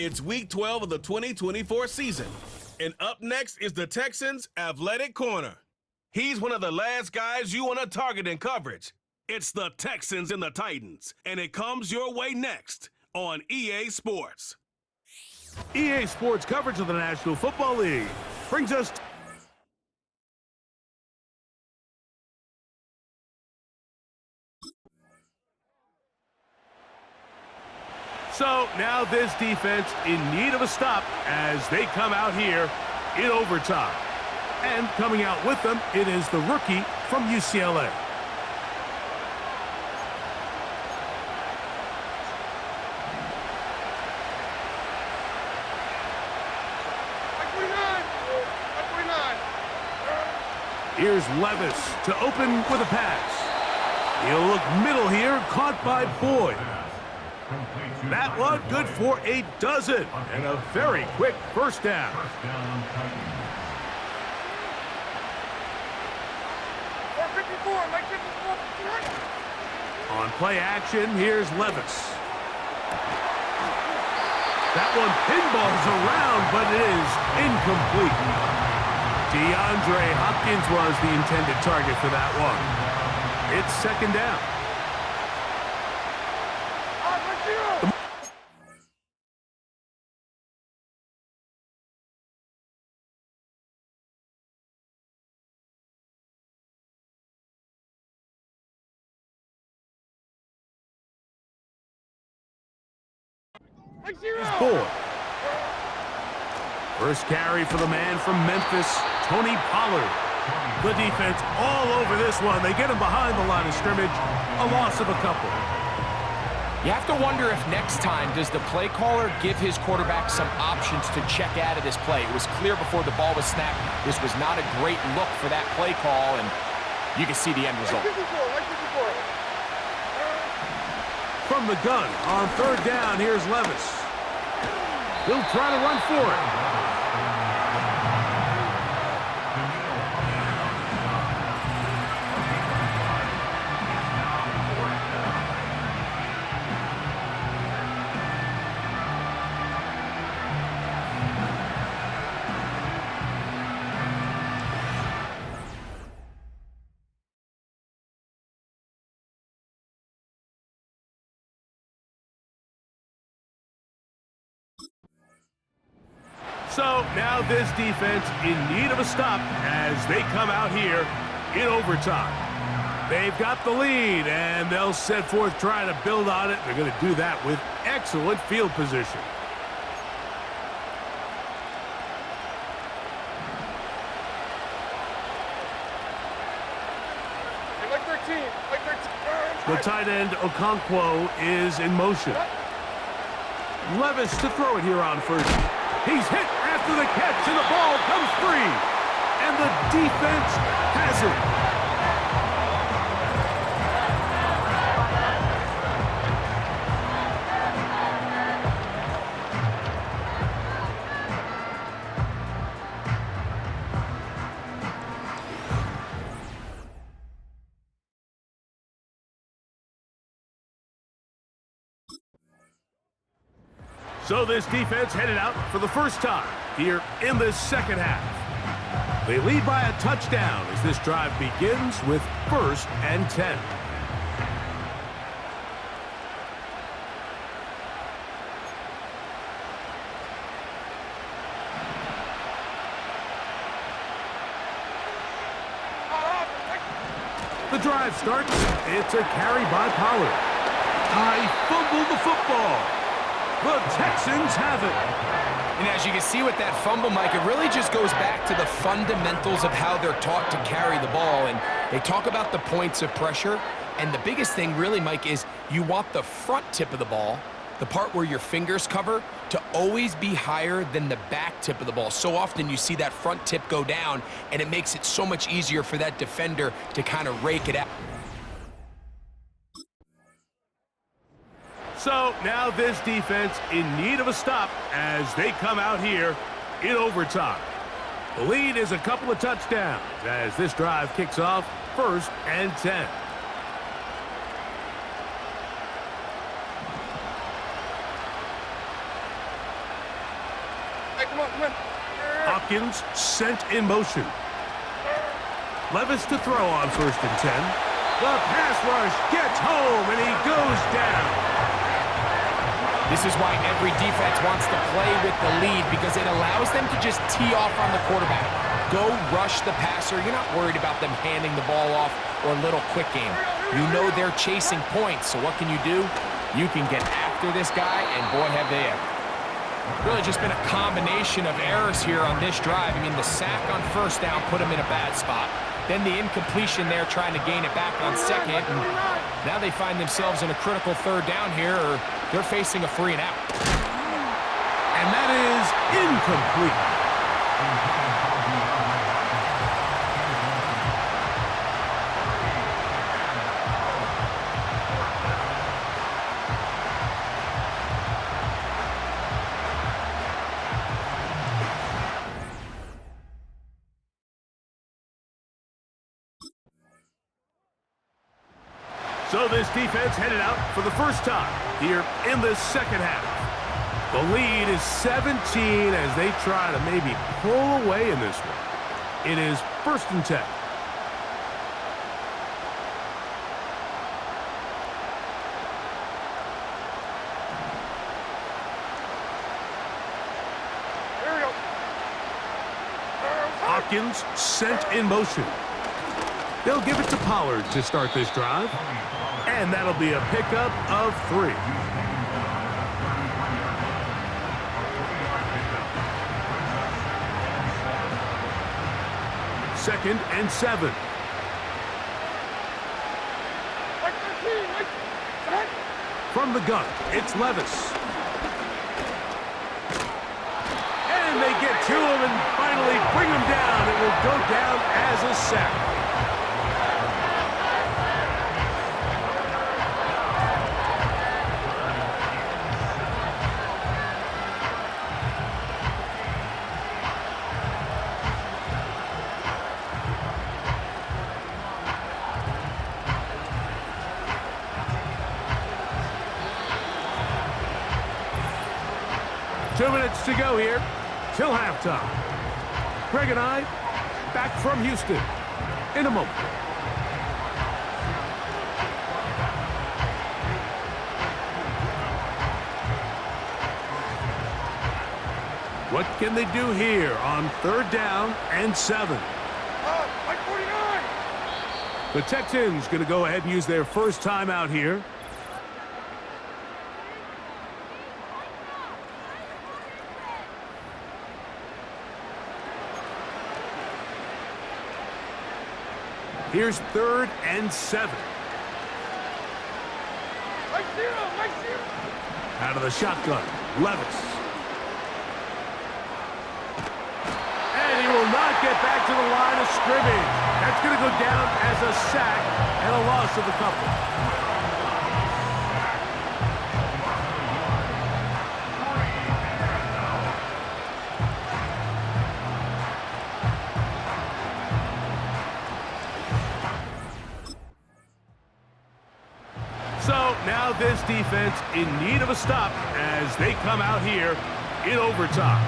It's week 12 of the 2024 season. And up next is the Texans' athletic corner. He's one of the last guys you want to target in coverage. It's the Texans and the Titans, and it comes your way next on EA Sports. EA Sports coverage of the National Football League brings us So now this defense in need of a stop as they come out here in overtime. And coming out with them, it is the rookie from UCLA. Here's Levis to open with a pass. He'll look middle here, caught by Boyd. That one good for a dozen, and a very quick first down. On play action, here's Levis. That one pinballs around, but it is incomplete. DeAndre Hopkins was the intended target for that one. It's second down. It's Boyd. First carry for the man from Memphis, Tony Pollard. The defense all over this one. They get him behind the line of scrimmage. A loss of a couple. You have to wonder if next time does the play caller give his quarterback some options to check out of this play. It was clear before the ball was snapped. This was not a great look for that play call, and you can see the end result. From the gun on third down, here's Levis. He'll try to run for it. So now this defense in need of a stop as they come out here in overtime. They've got the lead, and they'll set forth trying to build on it. They're going to do that with excellent field position. The tight end, Okonkwo, is in motion. Levis to throw it here on first. He's hit after the catch, and the ball comes free. And the defense has it. So this defense headed out for the first time here in this second half. They lead by a touchdown as this drive begins with 1st and 10. The drive starts. It's a carry by Pollard. I fumbled the football. The Texans have it. And as you can see with that fumble, Mike, it really just goes back to the fundamentals of how they're taught to carry the ball. And they talk about the points of pressure. And the biggest thing really, Mike, is you want the front tip of the ball, the part where your fingers cover, to always be higher than the back tip of the ball. So often you see that front tip go down, and it makes it so much easier for that defender to kind of rake it out. So now this defense in need of a stop as they come out here in overtime. The lead is a couple of touchdowns as this drive kicks off 1st and 10. Hopkins sent in motion. Levis to throw on 1st and 10. The pass rush gets home, and he goes down. This is why every defense wants to play with the lead, because it allows them to just tee off on the quarterback. Go rush the passer. You're not worried about them handing the ball off or a little quick game. You know they're chasing points, so what can you do? You can get after this guy, and boy, have they ever. Really just been a combination of errors here on this drive. I mean, the sack on 1st down put him in a bad spot. Then the incompletion there trying to gain it back on 2nd. And now they find themselves in a critical 3rd down here, or they're facing a 3 and out. And that is incomplete. So this defense headed out for the first time here in the 2nd half. The lead is 17 as they try to maybe pull away in this one. It is 1st and 10. Hopkins sent in motion. They'll give it to Pollard to start this drive. And that'll be a pickup of 3. Second and 7. From the gun, it's Levis. And they get to him and finally bring him down. It will go down as a sack. Two minutes to go here till halftime. Greg and I back from Houston in a moment. What can they do here on 3rd down and 7? The Texans going to go ahead and use their first timeout here. Here's 3rd and 7. Out of the shotgun, Levis. And he will not get back to the line of scrimmage. That's going to go down as a sack and a loss of a couple. So now this defense in need of a stop as they come out here in overtime.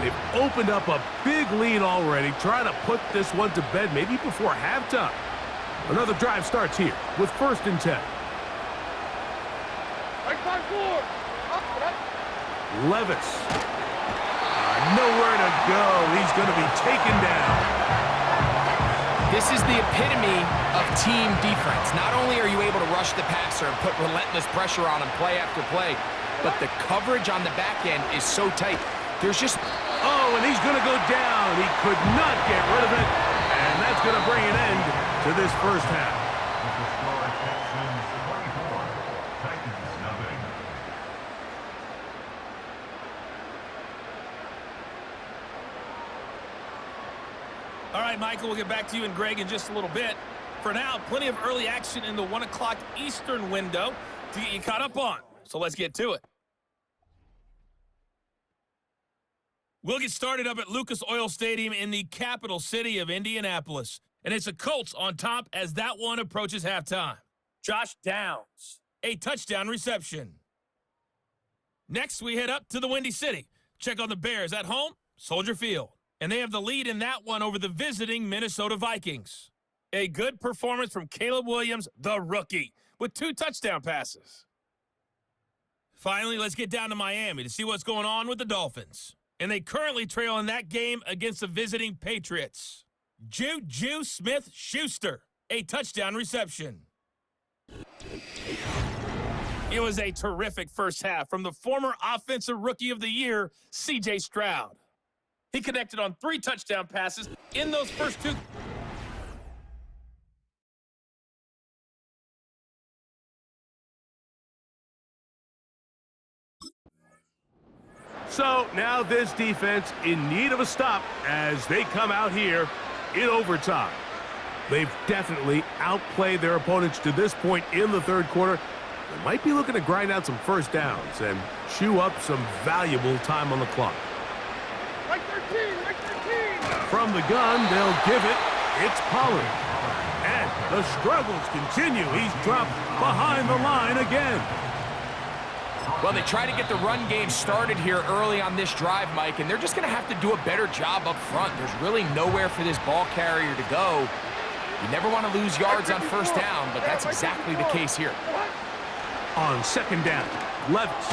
They've opened up a big lead already, trying to put this one to bed maybe before halftime. Another drive starts here with 1st and 10. Levis. Nowhere to go. He's going to be taken down. This is the epitome of team defense. Not only are you able to rush the passer and put relentless pressure on him play after play, but the coverage on the back end is so tight. There's just... Oh, and he's going to go down. He could not get rid of it, and that's going to bring an end to this 1st half. All right, Michael, we'll get back to you and Greg in just a little bit. For now, plenty of early action in the 1 o'clock Eastern window to get you caught up on. So let's get to it. We'll get started up at Lucas Oil Stadium in the capital city of Indianapolis. And it's the Colts on top as that one approaches halftime. Josh Downs, a touchdown reception. Next, we head up to the Windy City Check on the Bears at home, Soldier Field. And they have the lead in that one over the visiting Minnesota Vikings. A good performance from Caleb Williams, the rookie, with 2 touchdown passes. Finally, let's get down to Miami to see what's going on with the Dolphins. And they currently trail in that game against the visiting Patriots. Juju Smith-Schuster, a touchdown reception. It was a terrific first half from the former Offensive Rookie of the Year, C.J. Stroud. He connected on 3 touchdown passes in those first 2. So now this defense in need of a stop as they come out here in overtime. They've definitely outplayed their opponents to this point in the third quarter. They might be looking to grind out some first downs and chew up some valuable time on the clock. Like 13, like 13. From the gun, they'll give it. It's Pollard. And the struggles continue. He's dropped behind the line again. Well, they try to get the run game started here early on this drive, Mike, and they're just going to have to do a better job up front. There's really nowhere for this ball carrier to go. You never want to lose yards on first down, but that's exactly the case here. On second down, Levis.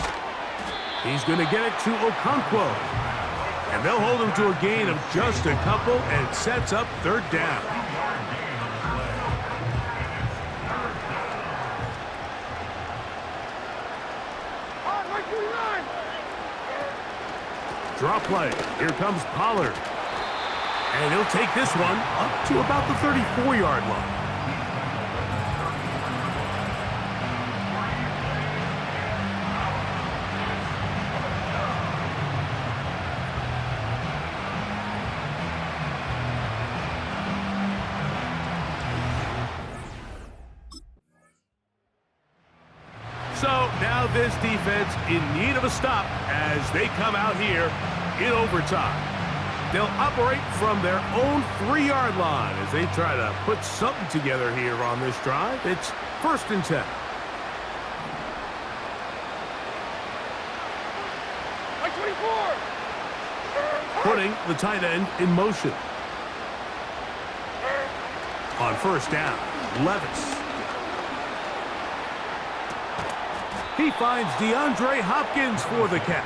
He's going to get it to Okonkwo. And they'll hold him to a gain of just a couple and sets up third down. Draw play. Here comes Pollard. And he'll take this one up to about the 34-yard line. So now this defense in need of a stop as they come out here in overtime. They'll operate from their own 3-yard line as they try to put something together here on this drive. It's 1st and 10. Like 24. Putting the tight end in motion. On first down, Levis. He finds DeAndre Hopkins for the catch.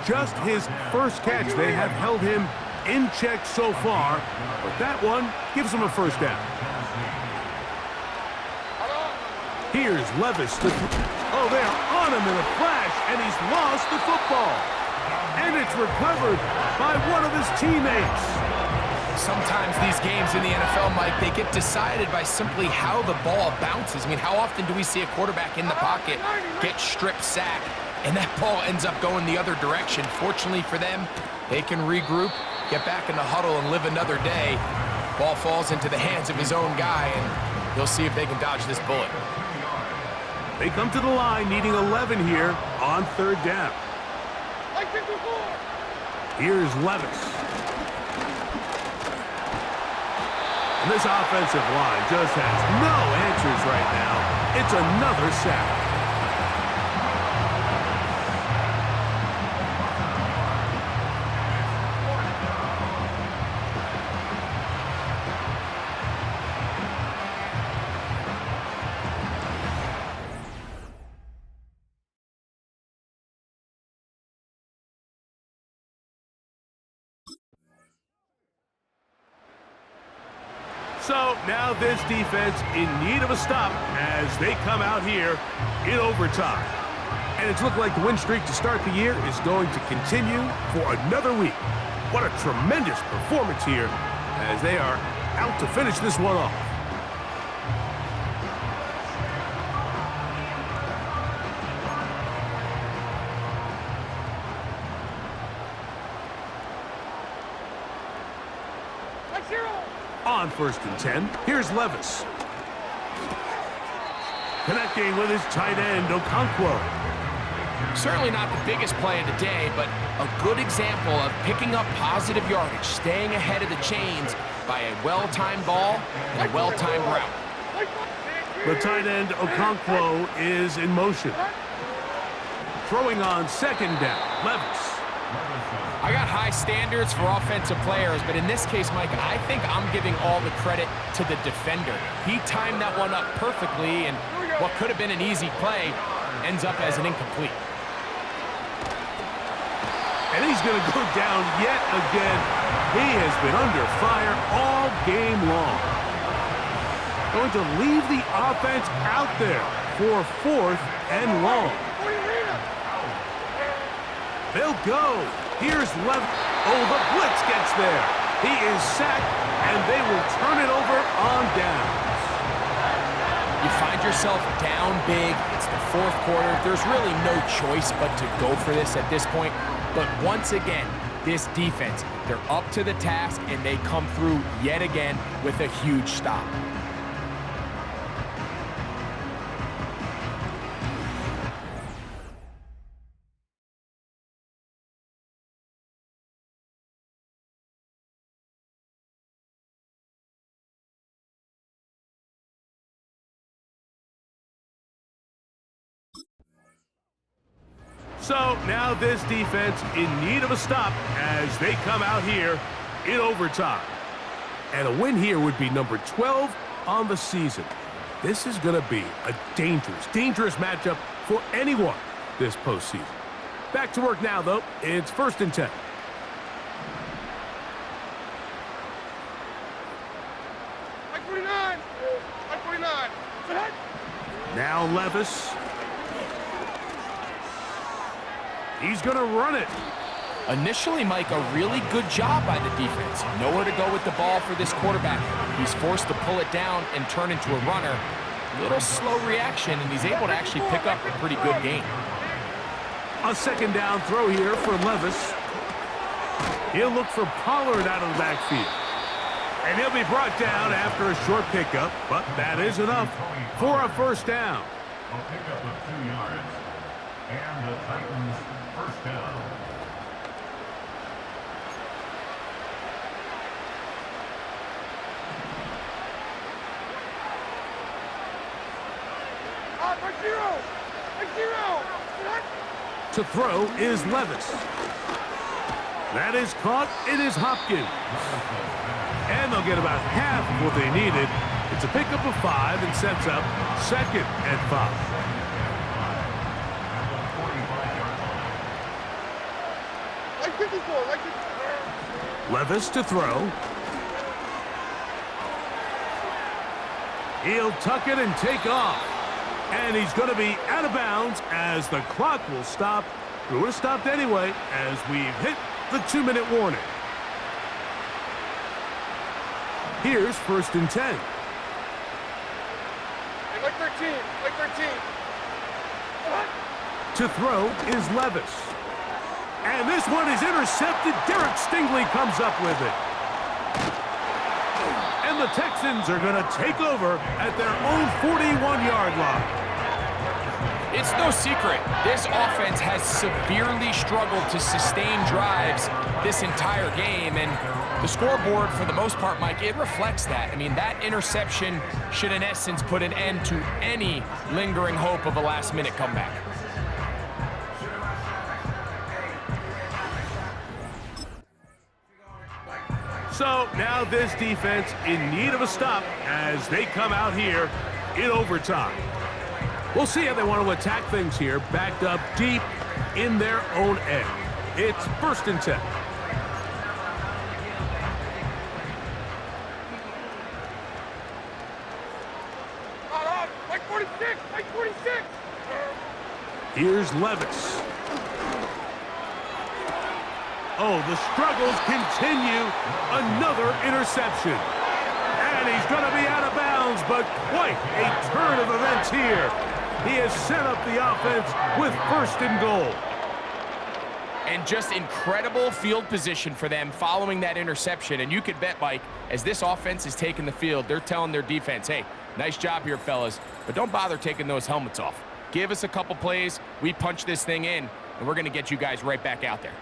Just his first catch. They have held him in check so far, but that one gives him a first down. Here's Levis. Oh, they're on him in a flash, and he's lost the football. And it's recovered by one of his teammates. Sometimes these games in the NFL, Mike, they get decided by simply how the ball bounces. I mean, how often do we see a quarterback in the pocket get strip sacked, and that ball ends up going the other direction? Fortunately for them, they can regroup, get back in the huddle, and live another day. Ball falls into the hands of his own guy, and he'll see if they can dodge this bullet. They come to the line needing 11 here on third down. Like 54. Here's Levis. And this offensive line just has no answers right now. It's another sack. So now this defense in need of a stop as they come out here in overtime. And it's looked like the win streak to start the year is going to continue for another week. What a tremendous performance here as they are out to finish this one off. Like 0. On 1st and 10, here's Levis. Connecting with his tight end, Okonkwo. Certainly not the biggest play of the day, but a good example of picking up positive yardage, staying ahead of the chains by a well-timed ball and a well-timed route. The tight end, Okonkwo, is in motion. throwing on second down. Levis. I got high standards for offensive players, but in this case, Mike, I think I'm giving all the credit to the defender. He timed that one up perfectly, and what could have been an easy play ends up as an incomplete. And he's going to go down yet again. He has been under fire all game long. Going to leave the offense out there for 4th and long. They'll go. Here's left. Oh, the blitz gets there. He is sacked, and they will turn it over on downs. You find yourself down big. It's the 4th quarter. There's really no choice but to go for this at this point. But once again, this defense, they're up to the task, and they come through yet again with a huge stop. So now this defense in need of a stop as they come out here in overtime. And a win here would be number 12 on the season. This is going to be a dangerous matchup for anyone this postseason. Back to work now, though. It's 1st and 10. Like 49. Like 49. Now Levis. He's going to run it. Initially, Mike, a really good job by the defense. Nowhere to go with the ball for this quarterback. He's forced to pull it down and turn into a runner. Little slow reaction, and he's able to actually pick up a pretty good gain. A 2nd down throw here for Levis. He'll look for Pollard out of the backfield. And he'll be brought down after a short pickup, but that is enough for a 1st down. A pickup of 2 yards. And the Titans 1st down. Like 0. Like 0. To throw is Levis. That is caught. It is Hopkins. And they'll get about half of what they needed. It's a pickup of 5 and sets up 2nd and 5. Like 54. Like 54. Levis to throw. He'll tuck it and take off. And he's going to be out of bounds as the clock will stop. It would have stopped anyway as we've hit the 2-minute warning. Here's 1st and 10. Like 13. Like 13. To throw is Levis. And this one is intercepted. Derek Stingley comes up with it. And the Texans are going to take over at their own 41-yard line. It's no secret, this offense has severely struggled to sustain drives this entire game, and the scoreboard, for the most part, Mike, it reflects that. I mean, that interception should, in essence, put an end to any lingering hope of a last-minute comeback. So now this defense in need of a stop as they come out here in overtime. We'll see how they want to attack things here, backed up deep in their own end. It's 1st and 10. Like 46. Like 46. Here's Levis. Oh, the struggles continue. Another interception. And he's going to be out of bounds, but quite a turn of events here. He has set up the offense with 1st and goal. And just incredible field position for them following that interception. And you could bet, Mike, as this offense is taking the field, they're telling their defense, hey, nice job here, fellas, but don't bother taking those helmets off. Give us a couple plays, we punch this thing in, and we're going to get you guys right back out there.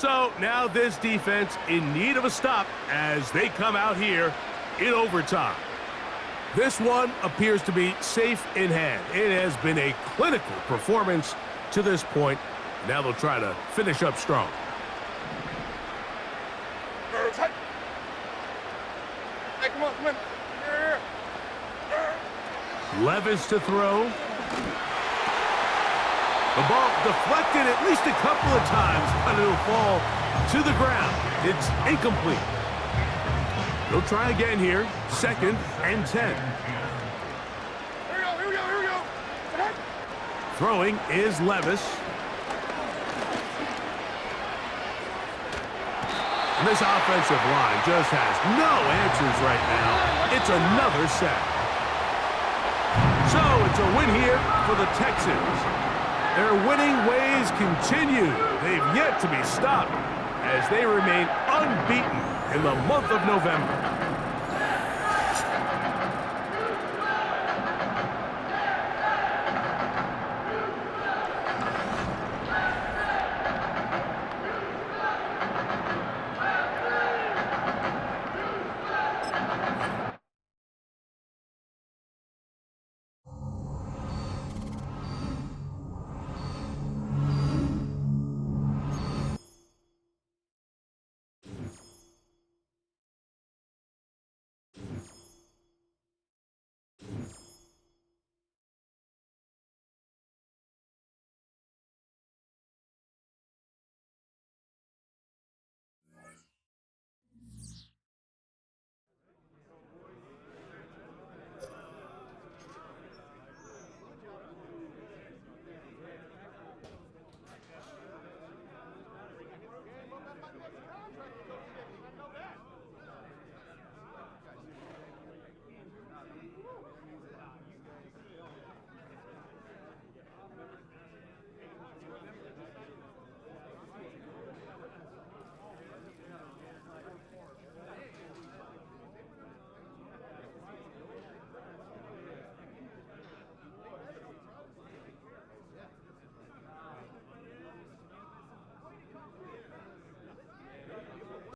So now this defense in need of a stop as they come out here in overtime. This one appears to be safe in hand. It has been a clinical performance to this point. Now they'll try to finish up strong. Hey, come on, come on. Here. Levis to throw. The ball deflected at least a couple of times, but it'll fall to the ground. It's incomplete. They'll try again here. 2nd and 10. Here we go, here we go, here we go. Ahead. Throwing is Levis. And this offensive line just has no answers right now. It's another sack. So it's a win here for the Texans. Their winning ways continue. They've yet to be stopped as they remain unbeaten in the month of November.